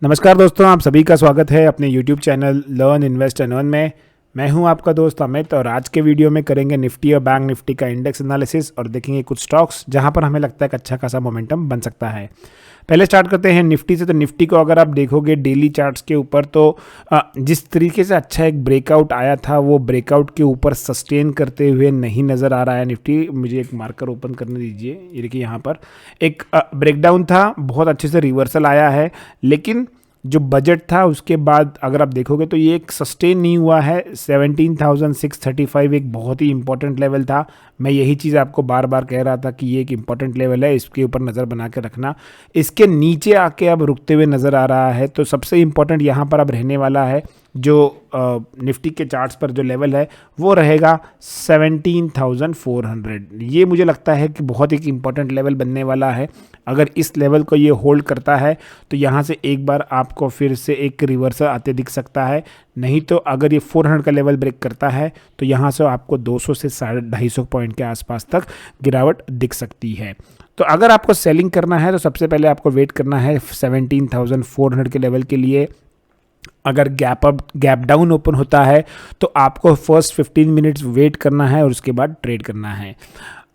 नमस्कार दोस्तों, आप सभी का स्वागत है अपने YouTube channel learn invest and earn में। मैं हूं आपका दोस्त अमित और आज के वीडियो में करेंगे निफ्टी और बैंक निफ्टी का इंडेक्स एनालिसिस और देखेंगे कुछ स्टॉक्स जहां पर हमें लगता है कि अच्छा खासा मोमेंटम बन सकता है। पहले स्टार्ट करते हैं निफ्टी से। तो निफ्टी को अगर आप देखोगे डेली चार्ट्स के ऊपर तो जिस तरीके से अच्छा एक ब्रेकआउट आया था वो ब्रेकआउट के ऊपर सस्टेन करते हुए नहीं नज़र आ रहा है निफ्टी। मुझे एक मार्कर ओपन करने दीजिए। ये देखिए यहाँ पर एक ब्रेकडाउन था, बहुत अच्छे से रिवर्सल आया है, लेकिन जो बजट था उसके बाद अगर आप देखोगे तो ये एक सस्टेन नहीं हुआ है। 17,635 एक बहुत ही इंपॉर्टेंट लेवल था। मैं यही चीज़ आपको बार बार कह रहा था कि ये एक इंपॉर्टेंट लेवल है, इसके ऊपर नज़र बना के रखना। इसके नीचे आके अब रुकते हुए नज़र आ रहा है, तो सबसे इंपॉर्टेंट यहाँ पर अब रहने वाला है जो निफ्टी के चार्ट्स पर जो लेवल है वो रहेगा 17,400। ये मुझे लगता है कि बहुत एक इम्पॉर्टेंट लेवल बनने वाला है। अगर इस लेवल को ये होल्ड करता है तो यहाँ से एक बार आपको फिर से एक रिवर्सल आते दिख सकता है। नहीं तो अगर ये 400 का लेवल ब्रेक करता है तो यहाँ से आपको 200 से 250 पॉइंट के आसपास तक गिरावट दिख सकती है। तो अगर आपको सेलिंग करना है तो सबसे पहले आपको वेट करना है 17,400 के लेवल के लिए। अगर गैप डाउन ओपन होता है तो आपको फर्स्ट 15 मिनट्स वेट करना है और उसके बाद ट्रेड करना है।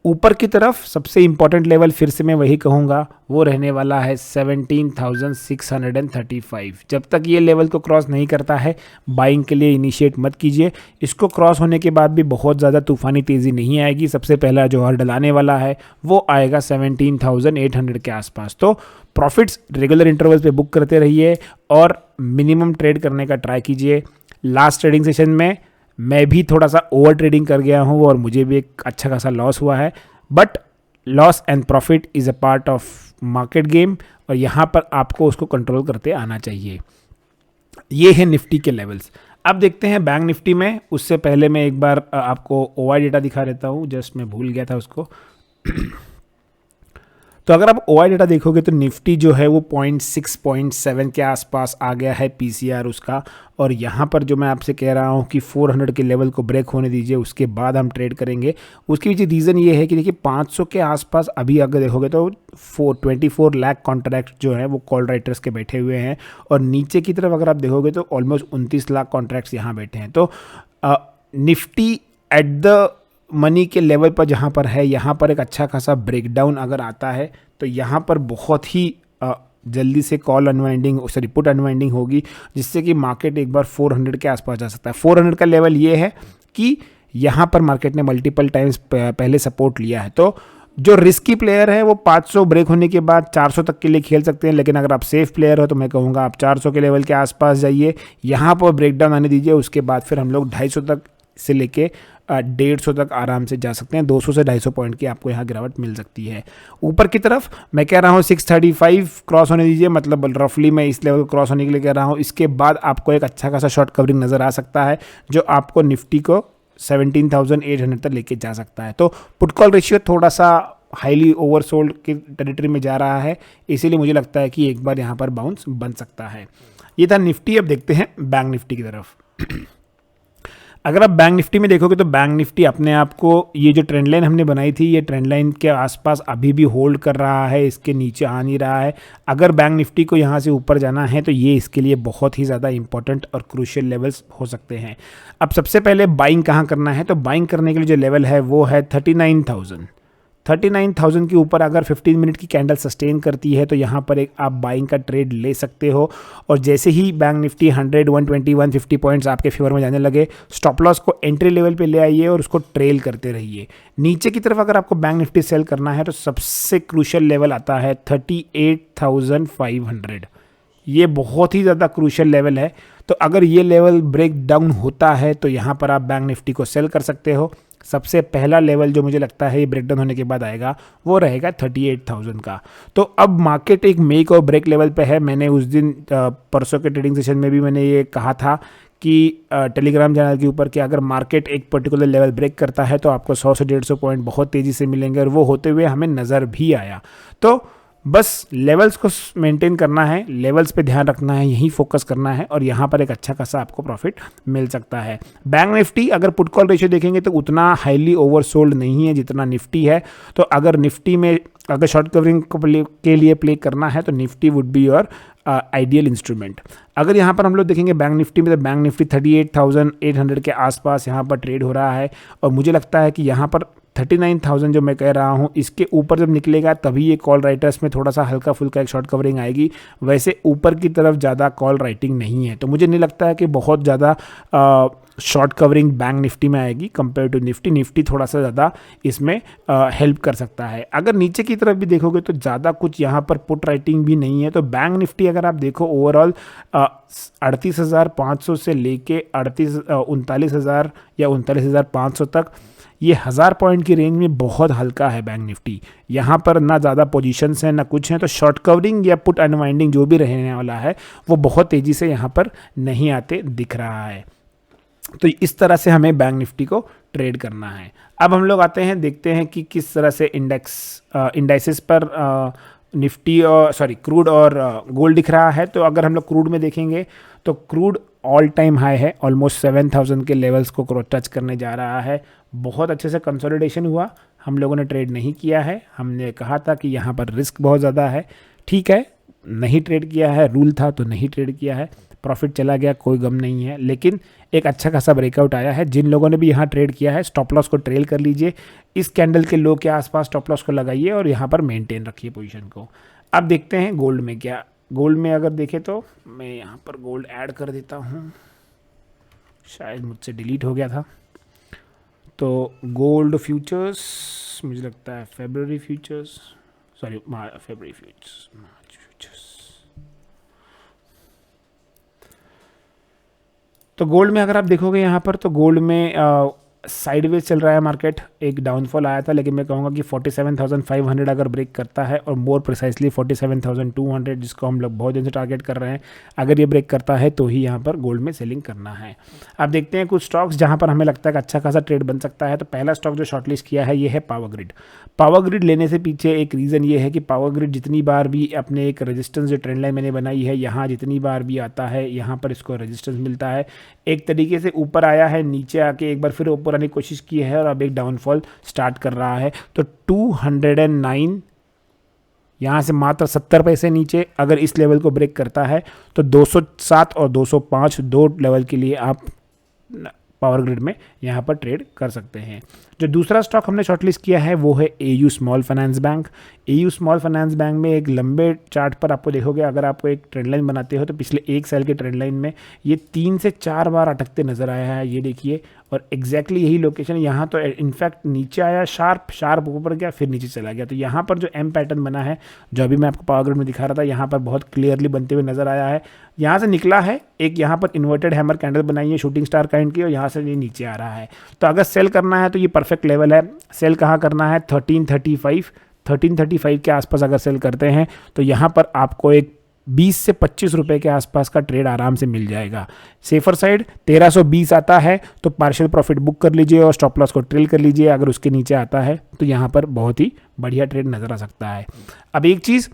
ऊपर की तरफ सबसे इंपॉर्टेंट लेवल फिर से मैं वही कहूँगा वो रहने वाला है 17,635। जब तक ये लेवल को क्रॉस नहीं करता है बाइंग के लिए इनिशिएट मत कीजिए। इसको क्रॉस होने के बाद भी बहुत ज़्यादा तूफानी तेज़ी नहीं आएगी। सबसे पहला जो हर्डल आने वाला है वो आएगा 17,800 के आसपास। तो प्रॉफिट्स रेगुलर इंटरवल्स पे बुक करते रहिए और मिनिमम ट्रेड करने का ट्राई कीजिए। लास्ट ट्रेडिंग सेशन में मैं भी थोड़ा सा ओवर ट्रेडिंग कर गया हूँ और मुझे भी एक अच्छा खासा लॉस हुआ है, but loss and profit is a part of market game और यहाँ पर आपको उसको कंट्रोल करते आना चाहिए। ये है निफ्टी के लेवल्स। अब देखते हैं बैंक निफ्टी में। उससे पहले मैं एक बार आपको ओआई डेटा दिखा देता हूँ, जस्ट मैं भूल गया था उसको। तो अगर आप ओआई डेटा देखोगे तो निफ्टी जो है वो 0.6-0.7 के आसपास आ गया है पीसीआर उसका। और यहाँ पर जो मैं आपसे कह रहा हूँ कि 400 के लेवल को ब्रेक होने दीजिए, उसके बाद हम ट्रेड करेंगे। उसके पीछे रीज़न ये है कि देखिए 500 के आसपास अभी अगर देखोगे तो 24 लाख कॉन्ट्रैक्ट जो है वो कॉल राइटर्स के बैठे हुए हैं और नीचे की तरफ अगर आप देखोगे तो ऑलमोस्ट 29 लाख कॉन्ट्रैक्ट्स यहाँ बैठे हैं। तो निफ्टी एट द मनी के लेवल पर जहाँ पर है, यहाँ पर एक अच्छा खासा ब्रेकडाउन अगर आता है तो यहाँ पर बहुत ही जल्दी से कॉल अनवाइंडिंग पुट अनवाइंडिंग होगी, जिससे कि मार्केट एक बार 400 के आसपास जा सकता है। 400 का लेवल ये है कि यहाँ पर मार्केट ने मल्टीपल टाइम्स पहले सपोर्ट लिया है। तो जो रिस्की प्लेयर है वो 500 ब्रेक होने के बाद 400 तक के लिए खेल सकते हैं, लेकिन अगर आप सेफ प्लेयर हो तो मैं कहूँगा आप 400 के लेवल के आसपास जाइए, यहाँ पर ब्रेकडाउन आने दीजिए। उसके बाद फिर हम लोग 250 तक से लेके 150 तक आराम से जा सकते हैं। 200 से 250 पॉइंट की आपको यहाँ गिरावट मिल सकती है। ऊपर की तरफ मैं कह रहा हूँ 635 क्रॉस होने दीजिए, मतलब रफली मैं इस लेवल को क्रॉस होने के लिए कह रहा हूँ। इसके बाद आपको एक अच्छा खासा शॉर्ट कवरिंग नज़र आ सकता है जो आपको निफ्टी को 17,800 तक लेके जा सकता है। तो पुट कॉल रेशियो थोड़ा सा हाईली ओवरसोल्ड की टेरिटरी में जा रहा है, इसीलिए मुझे लगता है कि एक बार यहाँ पर बाउंस बन सकता है। ये था निफ्टी। अब देखते हैं बैंक निफ्टी की तरफ। अगर आप बैंक निफ्टी में देखोगे तो बैंक निफ्टी अपने आप को ये जो ट्रेंड लाइन हमने बनाई थी ये ट्रेंड लाइन के आसपास अभी भी होल्ड कर रहा है, इसके नीचे आ नहीं रहा है। अगर बैंक निफ्टी को यहाँ से ऊपर जाना है तो ये इसके लिए बहुत ही ज़्यादा इंपॉर्टेंट और क्रूशियल लेवल्स हो सकते हैं। अब सबसे पहले बाइंग कहाँ करना है, तो बाइंग करने के लिए जो लेवल है वो है 39,000 के ऊपर अगर 15 मिनट की कैंडल सस्टेन करती है तो यहाँ पर एक आप बाइंग का ट्रेड ले सकते हो। और जैसे ही बैंक निफ्टी 100, 120, 150 पॉइंट्स आपके फेवर में जाने लगे, स्टॉप लॉस को एंट्री लेवल पे ले आइए और उसको ट्रेल करते रहिए। नीचे की तरफ अगर आपको बैंक निफ्टी सेल करना है तो सबसे क्रूशियल लेवल आता है 38,500। ये बहुत ही ज़्यादा क्रूशियल लेवल है। तो अगर ये लेवल ब्रेक डाउन होता है तो यहाँ पर आप बैंक निफ्टी को सेल कर सकते हो। सबसे पहला लेवल जो मुझे लगता है ये ब्रेकडाउन होने के बाद आएगा वो रहेगा 38,000 का। तो अब मार्केट एक मेक और ब्रेक लेवल पे है। मैंने उस दिन परसों के ट्रेडिंग सेशन में भी मैंने ये कहा था कि टेलीग्राम चैनल के ऊपर कि अगर मार्केट एक पर्टिकुलर लेवल ब्रेक करता है तो आपको 100 से 150 पॉइंट बहुत तेज़ी से मिलेंगे और वो होते हुए हमें नज़र भी आया। तो बस लेवल्स को मेंटेन करना है, लेवल्स पे ध्यान रखना है, यही फोकस करना है और यहाँ पर एक अच्छा खासा आपको प्रॉफिट मिल सकता है। बैंक निफ्टी अगर पुट कॉल रेशियो देखेंगे तो उतना हाईली ओवरसोल्ड नहीं है जितना निफ्टी है। तो अगर निफ्टी में अगर शॉर्ट कवरिंग को के लिए प्ले करना है तो Nifty would be your ideal instrument. अगर यहाँ पर हम लोग देखेंगे बैंक निफ्टी में, तो बैंक निफ्टी 38,800 के आसपास यहाँ पर ट्रेड हो रहा है और मुझे लगता है कि यहाँ पर 39,000 जो मैं कह रहा हूँ, इसके ऊपर जब निकलेगा तभी ये कॉल राइटर्स में थोड़ा सा हल्का फुल्का एक शॉर्ट कवरिंग आएगी। वैसे ऊपर की तरफ ज़्यादा कॉल राइटिंग नहीं है, तो मुझे नहीं लगता है कि बहुत ज़्यादा शॉर्ट कवरिंग बैंक निफ्टी में आएगी कंपेयर टू निफ्टी। निफ्टी थोड़ा सा ज़्यादा इसमें हेल्प कर सकता है। अगर नीचे की तरफ भी देखोगे तो ज़्यादा कुछ यहाँ पर पुट राइटिंग भी नहीं है। तो बैंक निफ्टी अगर आप देखो ओवरऑल 38,500 से लेके 39,000 या 39,500 तक, ये 1000 पॉइंट की रेंज में बहुत हल्का है बैंक निफ्टी। यहाँ पर ना ज़्यादा पोजीशंस हैं ना कुछ हैं, तो शॉर्ट कवरिंग या पुट अनवाइंडिंग जो भी रहने वाला है वो बहुत तेज़ी से यहाँ पर नहीं आते दिख रहा है। तो इस तरह से हमें बैंक निफ्टी को ट्रेड करना है। अब हम लोग आते हैं, देखते हैं कि किस तरह से इंडाइसेस पर निफ्टी और क्रूड और गोल्ड दिख रहा है। तो अगर हम लोग क्रूड में देखेंगे तो क्रूड ऑल टाइम हाई है, ऑलमोस्ट 7,000 के लेवल्स को टच करने जा रहा है। बहुत अच्छे से कंसोलिडेशन हुआ, हम लोगों ने ट्रेड नहीं किया है। हमने कहा था कि यहाँ पर रिस्क बहुत ज़्यादा है, ठीक है, नहीं ट्रेड किया है, रूल था तो नहीं ट्रेड किया है, प्रॉफिट चला गया, कोई गम नहीं है। लेकिन एक अच्छा खासा ब्रेकआउट आया है। जिन लोगों ने भी यहाँ ट्रेड किया है, स्टॉप लॉस को ट्रेल कर लीजिए, इस कैंडल के लो के आसपास स्टॉप लॉस को लगाइए और यहाँ पर मेंटेन रखिए पोजीशन को। अब देखते हैं गोल्ड में क्या। गोल्ड में अगर देखें तो मैं यहाँ पर गोल्ड ऐड कर देता हूँ, शायद मुझसे डिलीट हो गया था। तो गोल्ड फ्यूचर्स, मुझे लगता है फेब्रुअरी फ्यूचर्स। तो गोल्ड में अगर आप देखोगे यहाँ पर, तो गोल्ड में साइडवेज चल रहा है मार्केट। एक डाउनफॉल आया था, लेकिन मैं कहूँगा कि 47,500 अगर ब्रेक करता है, और मोर प्रिसाइसली 47,200, जिसको हम लोग बहुत दिन से टारगेट कर रहे हैं, अगर ये ब्रेक करता है तो ही यहाँ पर गोल्ड में सेलिंग करना है। अब देखते हैं कुछ स्टॉक्स जहाँ पर हमें लगता है कि अच्छा खासा ट्रेड बन सकता है। तो पहला स्टॉक जो शॉर्टलिस्ट किया है ये है पावर ग्रिड। पावर ग्रिड लेने से पीछे एक रीज़न ये है कि पावर ग्रिड जितनी बार भी अपने एक रेजिस्टेंस जो ट्रेंड लाइन मैंने बनाई है, यहाँ जितनी बार भी आता है यहाँ पर इसको रेजिस्टेंस मिलता है। एक तरीके से ऊपर आया है, नीचे आके एक बार फिर ऊपर आने की कोशिश की है और अब एक डाउनफॉल स्टार्ट कर रहा है। तो 209 यहाँ से मात्र 70 पैसे नीचे अगर इस लेवल को ब्रेक करता है तो 207 और 205 दो लेवल के लिए आप पावर ग्रिड में यहाँ पर ट्रेड कर सकते हैं। जो दूसरा स्टॉक हमने शॉर्टलिस्ट किया है वो है AU small finance bank. AU small finance bank में एक लंबे चार्ट पर आपको देखोगे, अगर आपको एक ट्रेंड लाइन बनाते हो तो पिछले एक साल के ट्रेंड लाइन में ये 3 से 4 बार अटकते नजर आया है, ये देखिए। और एग्जैक्टली यही लोकेशन, यहाँ तो इनफैक्ट नीचे आया, शार्प ऊपर गया, फिर नीचे चला गया। तो यहाँ पर जो एम पैटर्न बना है, जो अभी मैं आपको पावर ग्रिड में दिखा रहा था, यहाँ पर बहुत क्लियरली बनते हुए नजर आया है। यहाँ से निकला है, एक यहाँ पर इन्वर्टेड हैमर कैंडल बनाई है शूटिंग स्टार काइंड की, और यहाँ से ये नीचे आ रहा है। तो अगर सेल करना है तो ये परफेक्ट लेवल है। सेल कहाँ करना है? 1335 के आसपास अगर सेल करते हैं तो यहाँ पर आपको एक 20 से 25 रुपए के आसपास का ट्रेड आराम से मिल जाएगा। सेफर साइड 1320 आता है तो पार्शियल प्रॉफिट बुक कर लीजिए और स्टॉप लॉस को ट्रेल कर लीजिए। अगर उसके नीचे आता है तो यहाँ पर बहुत ही बढ़िया ट्रेड नजर आ सकता है। अब एक चीज़,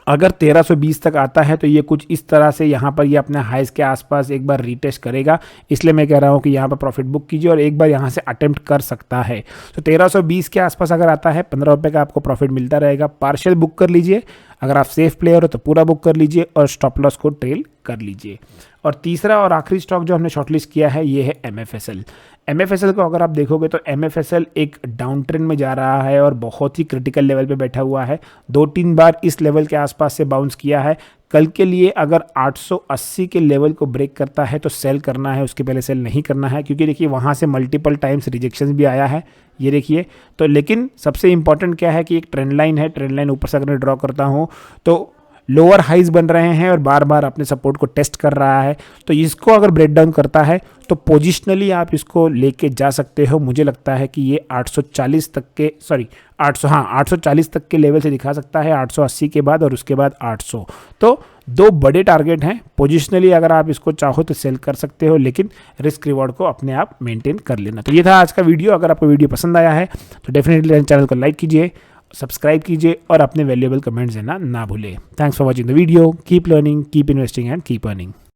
अगर 1320 तक आता है तो ये कुछ इस तरह से यहाँ पर ये अपने हाइज के आसपास एक बार रीटेस्ट करेगा, इसलिए मैं कह रहा हूँ कि यहाँ पर प्रॉफिट बुक कीजिए और एक बार यहाँ से अटेम्प्ट कर सकता है। तो 1320 के आसपास अगर आता है 15 रुपये का आपको प्रॉफिट मिलता रहेगा। पार्शियल बुक कर लीजिए, अगर आप सेफ प्लेयर हो तो पूरा बुक कर लीजिए और स्टॉप लॉस को ट्रेल कर लीजिए। और तीसरा और आखिरी स्टॉक जो हमने शॉर्टलिस्ट किया है ये है MFSL। MFSL को अगर आप देखोगे तो MFSL एक डाउन ट्रेंड में जा रहा है और बहुत ही क्रिटिकल लेवल पे बैठा हुआ है। 2-3 बार इस लेवल के आसपास से बाउंस किया है। कल के लिए अगर 880 के लेवल को ब्रेक करता है तो सेल करना है, उसके पहले सेल नहीं करना है, क्योंकि देखिए वहाँ से मल्टीपल टाइम्स रिजेक्शन भी आया है, ये देखिए। तो लेकिन सबसे इंपॉर्टेंट क्या है कि एक ट्रेंड लाइन है, ट्रेंड लाइन ऊपर से अगर मैं ड्रॉ करता हूँ तो लोअर हाइज बन रहे हैं और बार बार अपने सपोर्ट को टेस्ट कर रहा है। तो इसको अगर ब्रेक डाउन करता है तो पोजिशनली आप इसको लेके जा सकते हो। मुझे लगता है कि ये 840 तक के 840 तक के लेवल से दिखा सकता है, 880 के बाद और उसके बाद 800। तो दो बड़े टारगेट हैं। पोजिशनली अगर आप इसको चाहो तो सेल कर सकते हो, लेकिन रिस्क रिवॉर्ड को अपने आप मेंटेन कर लेना। तो ये था आज का वीडियो। अगर आपको वीडियो पसंद आया है तो डेफिनेटली चैनल को लाइक कीजिए, सब्सक्राइब कीजिए और अपने वैल्यूएबल कमेंट्स देना ना भूलें। Thanks for watching the video. Keep learning, keep investing and keep earning.